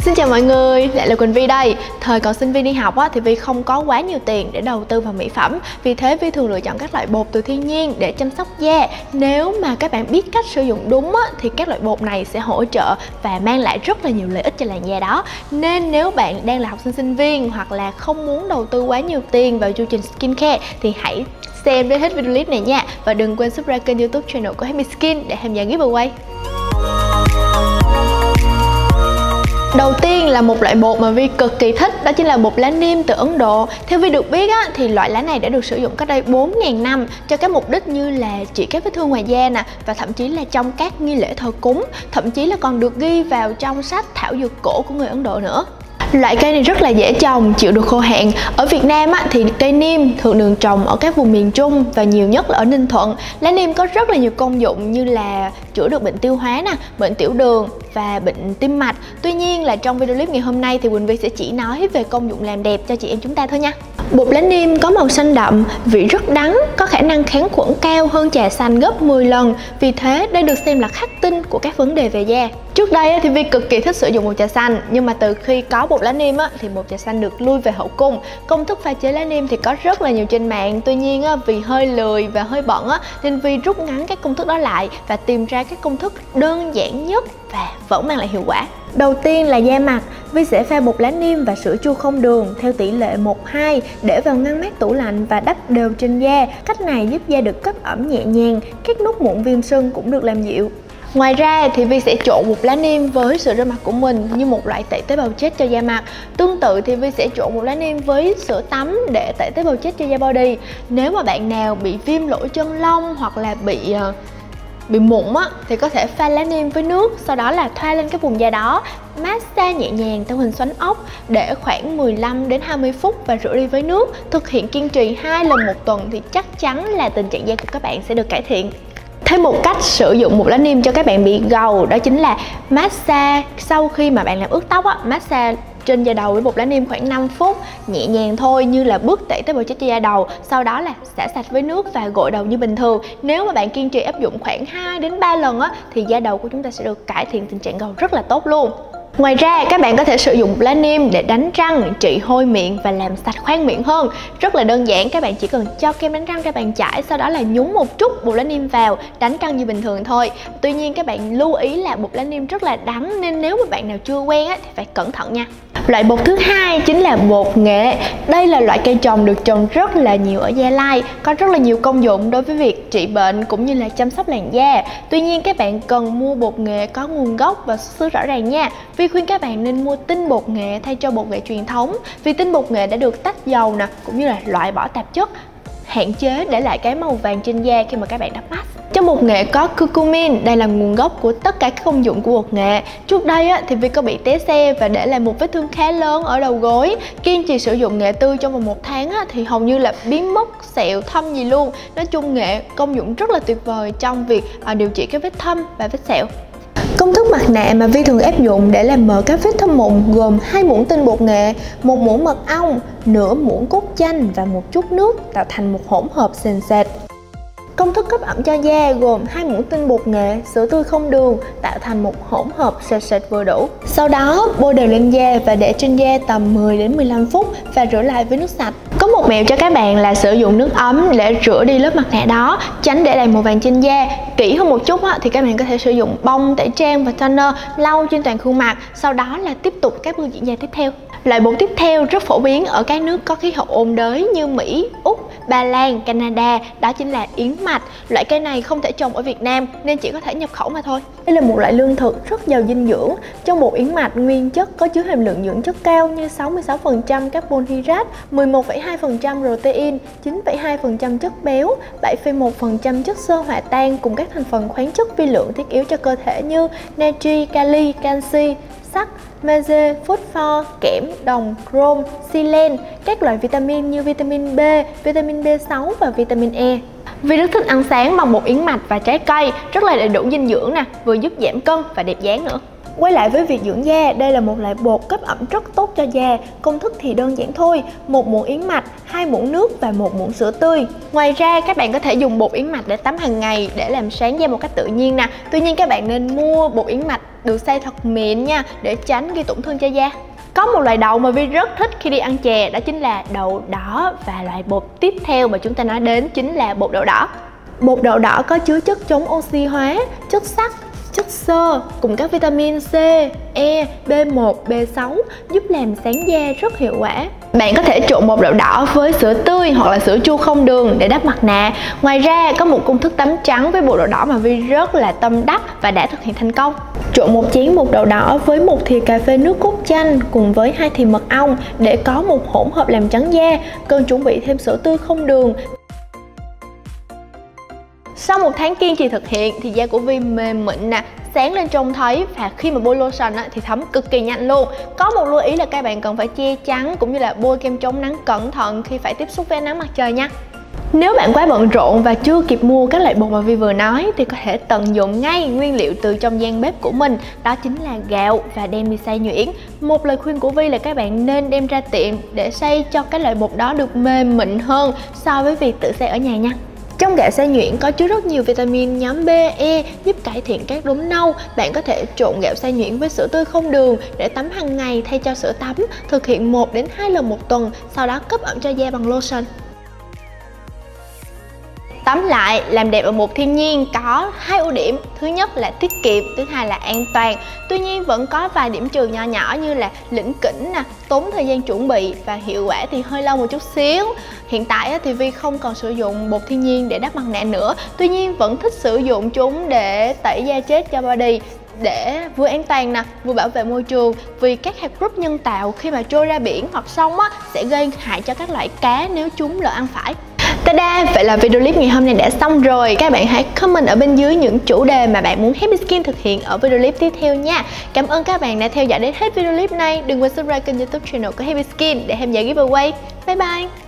Xin chào mọi người, lại là Quỳnh Vi đây. Thời còn sinh viên đi học thì Vi không có quá nhiều tiền để đầu tư vào mỹ phẩm. Vì thế Vi thường lựa chọn các loại bột từ thiên nhiên để chăm sóc da. Nếu mà các bạn biết cách sử dụng đúng thì các loại bột này sẽ hỗ trợ và mang lại rất là nhiều lợi ích cho làn da đó. Nên nếu bạn đang là học sinh sinh viên hoặc là không muốn đầu tư quá nhiều tiền vào chương trình skincare thì hãy xem đến hết video clip này nha. Và đừng quên subscribe kênh YouTube channel của Happy Skin để tham gia giveaway. Đầu tiên là một loại bột mà Vi cực kỳ thích, đó chính là bột lá niêm từ Ấn Độ. Theo Vi được biết thì loại lá này đã được sử dụng cách đây 4.000 năm cho các mục đích như là trị các vết thương ngoài da nè, và thậm chí là trong các nghi lễ thờ cúng, thậm chí là còn được ghi vào trong sách thảo dược cổ của người Ấn Độ nữa. Loại cây này rất là dễ trồng, chịu được khô hạn. Ở Việt Nam thì cây niêm thường được trồng ở các vùng miền Trung và nhiều nhất là ở Ninh Thuận. Lá niêm có rất là nhiều công dụng như là chữa được bệnh tiêu hóa nè, bệnh tiểu đường và bệnh tim mạch. Tuy nhiên là trong video clip ngày hôm nay thì Quỳnh Vi sẽ chỉ nói về công dụng làm đẹp cho chị em chúng ta thôi nha. Bột lá niêm có màu xanh đậm, vị rất đắng, có khả năng kháng khuẩn cao hơn trà xanh gấp 10 lần. Vì thế đây được xem là khắc tinh của các vấn đề về da. Trước đây thì Vi cực kỳ thích sử dụng bột trà xanh, nhưng mà từ khi có bột lá niêm thì bột trà xanh được lui về hậu cung. Công thức pha chế lá niêm thì có rất là nhiều trên mạng, tuy nhiên vì hơi lười và hơi bận nên Vi rút ngắn các công thức đó lại và tìm ra các công thức đơn giản nhất và vẫn mang lại hiệu quả. Đầu tiên là da mặt. Vi sẽ pha bột lá niêm và sữa chua không đường theo tỷ lệ 1:2 để vào ngăn mát tủ lạnh và đắp đều trên da. Cách này giúp da được cấp ẩm nhẹ nhàng, các nốt mụn viêm sưng cũng được làm dịu. Ngoài ra thì Vi sẽ trộn bột lá niêm với sữa rửa mặt của mình như một loại tẩy tế bào chết cho da mặt. Tương tự thì Vi sẽ trộn bột lá niêm với sữa tắm để tẩy tế bào chết cho da body. Nếu mà bạn nào bị viêm lỗ chân lông hoặc là bị mụn thì có thể pha lá niêm với nước, sau đó là thoa lên cái vùng da đó, massage nhẹ nhàng theo hình xoắn ốc để khoảng 15 đến 20 phút và rửa đi với nước. Thực hiện kiên trì 2 lần một tuần thì chắc chắn là tình trạng da của các bạn sẽ được cải thiện. Thêm một cách sử dụng bột lá niêm cho các bạn bị gầu đó chính là massage sau khi mà bạn làm ướt tóc massage trên da đầu với bột lá niêm khoảng 5 phút nhẹ nhàng thôi, như là bước tẩy tế bào chết cho da đầu, sau đó là xả sạch với nước và gội đầu như bình thường. Nếu mà bạn kiên trì áp dụng khoảng 2 đến 3 lần thì da đầu của chúng ta sẽ được cải thiện tình trạng gầu rất là tốt luôn. Ngoài ra các bạn có thể sử dụng lá niêm để đánh răng, trị hôi miệng và làm sạch khoang miệng hơn. Rất là đơn giản, các bạn chỉ cần cho kem đánh răng ra bàn chải, sau đó là nhúng một chút bột lá niêm vào, đánh răng như bình thường thôi. Tuy nhiên các bạn lưu ý là bột lá niêm rất là đắng nên nếu mà bạn nào chưa quen thì phải cẩn thận nha. Loại bột thứ hai chính là bột nghệ. Đây là loại cây trồng được trồng rất là nhiều ở Gia Lai, có rất là nhiều công dụng đối với việc trị bệnh cũng như là chăm sóc làn da. Tuy nhiên các bạn cần mua bột nghệ có nguồn gốc và xuất xứ rõ ràng nha. Vi khuyên các bạn nên mua tinh bột nghệ thay cho bột nghệ truyền thống, vì tinh bột nghệ đã được tách dầu cũng như là loại bỏ tạp chất, hạn chế để lại cái màu vàng trên da khi mà các bạn đắp mask. Trong bột nghệ có curcumin, đây là nguồn gốc của tất cả các công dụng của bột nghệ. Trước đây thì Vi có bị té xe và để lại một vết thương khá lớn ở đầu gối. Kiên trì sử dụng nghệ tươi trong vòng 1 tháng thì hầu như là biến mất sẹo thâm gì luôn. Nói chung nghệ công dụng rất là tuyệt vời trong việc điều trị các vết thâm và vết sẹo. Công thức mặt nạ mà Vi thường áp dụng để làm mờ các vết thâm mụn gồm 2 muỗng tinh bột nghệ, 1 muỗng mật ong, nửa muỗng cốt chanh và một chút nước tạo thành một hỗn hợp sền sệt. Công thức cấp ẩm cho da gồm 2 muỗng tinh bột nghệ, sữa tươi không đường tạo thành một hỗn hợp sệt sệt vừa đủ. Sau đó bôi đều lên da và để trên da tầm 10 đến 15 phút và rửa lại với nước sạch. Có một mẹo cho các bạn là sử dụng nước ấm để rửa đi lớp mặt nạ đó, tránh để lại màu vàng trên da. Kỹ hơn một chút thì các bạn có thể sử dụng bông tẩy trang và toner lau trên toàn khuôn mặt, sau đó là tiếp tục các bước diễn da tiếp theo. Loại bột tiếp theo rất phổ biến ở các nước có khí hậu ôn đới như Mỹ, Úc, Ba Lan, Canada, đó chính là yến mạch. Loại cây này không thể trồng ở Việt Nam nên chỉ có thể nhập khẩu mà thôi. Đây là một loại lương thực rất giàu dinh dưỡng. Trong bột yến mạch, nguyên chất có chứa hàm lượng dưỡng chất cao như 66% carbon hydrate, 11,2% protein, 9,2% chất béo, 7,1% chất xơ hòa tan cùng các thành phần khoáng chất vi lượng thiết yếu cho cơ thể như natri, kali, canxi, sắt, magie, phosphor, kẽm, đồng, chrome, selen, các loại vitamin như vitamin B, vitamin B6 và vitamin E. Vi rất thích ăn sáng bằng bột yến mạch và trái cây, rất là đầy đủ dinh dưỡng vừa giúp giảm cân và đẹp dáng nữa. Quay lại với việc dưỡng da, đây là một loại bột cấp ẩm rất tốt cho da. Công thức thì đơn giản thôi, 1 muỗng yến mạch, 2 muỗng nước và 1 muỗng sữa tươi. Ngoài ra các bạn có thể dùng bột yến mạch để tắm hàng ngày để làm sáng da một cách tự nhiên nè. Tuy nhiên các bạn nên mua bột yến mạch được xay thật mịn nha, để tránh gây tổn thương cho da. Có một loại đậu mà Vi rất thích khi đi ăn chè, đó chính là đậu đỏ. Và loại bột tiếp theo mà chúng ta nói đến chính là bột đậu đỏ. Bột đậu đỏ có chứa chất chống oxy hóa, chất sắt, chất xơ cùng các vitamin C, E, B1, B6 giúp làm sáng da rất hiệu quả. Bạn có thể trộn bột đậu đỏ với sữa tươi hoặc là sữa chua không đường để đắp mặt nạ. Ngoài ra có một công thức tắm trắng với bột đậu đỏ mà Vi rất là tâm đắc và đã thực hiện thành công. Trộn một chén bột đậu đỏ với một thìa cà phê nước cốt chanh cùng với 2 thìa mật ong để có một hỗn hợp làm trắng da. Cần chuẩn bị thêm sữa tươi không đường. Sau 1 tháng kiên trì thực hiện thì da của Vi mềm mịn nè, sáng lên trông thấy, và khi mà bôi lotion thì thấm cực kỳ nhanh luôn. Có một lưu ý là các bạn cần phải che chắn cũng như là bôi kem chống nắng cẩn thận khi phải tiếp xúc với ánh nắng mặt trời nha. Nếu bạn quá bận rộn và chưa kịp mua các loại bột mà Vi vừa nói thì có thể tận dụng ngay nguyên liệu từ trong gian bếp của mình, đó chính là gạo, và đem đi xay nhuyễn. Một lời khuyên của Vi là các bạn nên đem ra tiệm để xay cho cái loại bột đó được mềm mịn hơn so với việc tự xay ở nhà nha. Trong gạo xay nhuyễn có chứa rất nhiều vitamin nhóm B, E giúp cải thiện các đốm nâu. Bạn có thể trộn gạo xay nhuyễn với sữa tươi không đường để tắm hàng ngày thay cho sữa tắm. Thực hiện 1 đến 2 lần một tuần, sau đó cấp ẩm cho da bằng lotion. Tóm lại, làm đẹp ở bột thiên nhiên có 2 ưu điểm. Thứ nhất là tiết kiệm, thứ hai là an toàn. Tuy nhiên vẫn có vài điểm trừ nho nhỏ như là lỉnh kỉnh nè, tốn thời gian chuẩn bị và hiệu quả thì hơi lâu một chút xíu. Hiện tại thì Vi không còn sử dụng bột thiên nhiên để đắp mặt nạ nữa. Tuy nhiên vẫn thích sử dụng chúng để tẩy da chết cho body, để vừa an toàn nè, vừa bảo vệ môi trường. Vì các hạt group nhân tạo khi mà trôi ra biển hoặc sông sẽ gây hại cho các loại cá nếu chúng lỡ ăn phải. Tada! Vậy là video clip ngày hôm nay đã xong rồi. Các bạn hãy comment ở bên dưới những chủ đề mà bạn muốn Happy Skin thực hiện ở video clip tiếp theo nha. Cảm ơn các bạn đã theo dõi đến hết video clip này. Đừng quên subscribe kênh YouTube channel của Happy Skin để tham gia giveaway. Bye bye!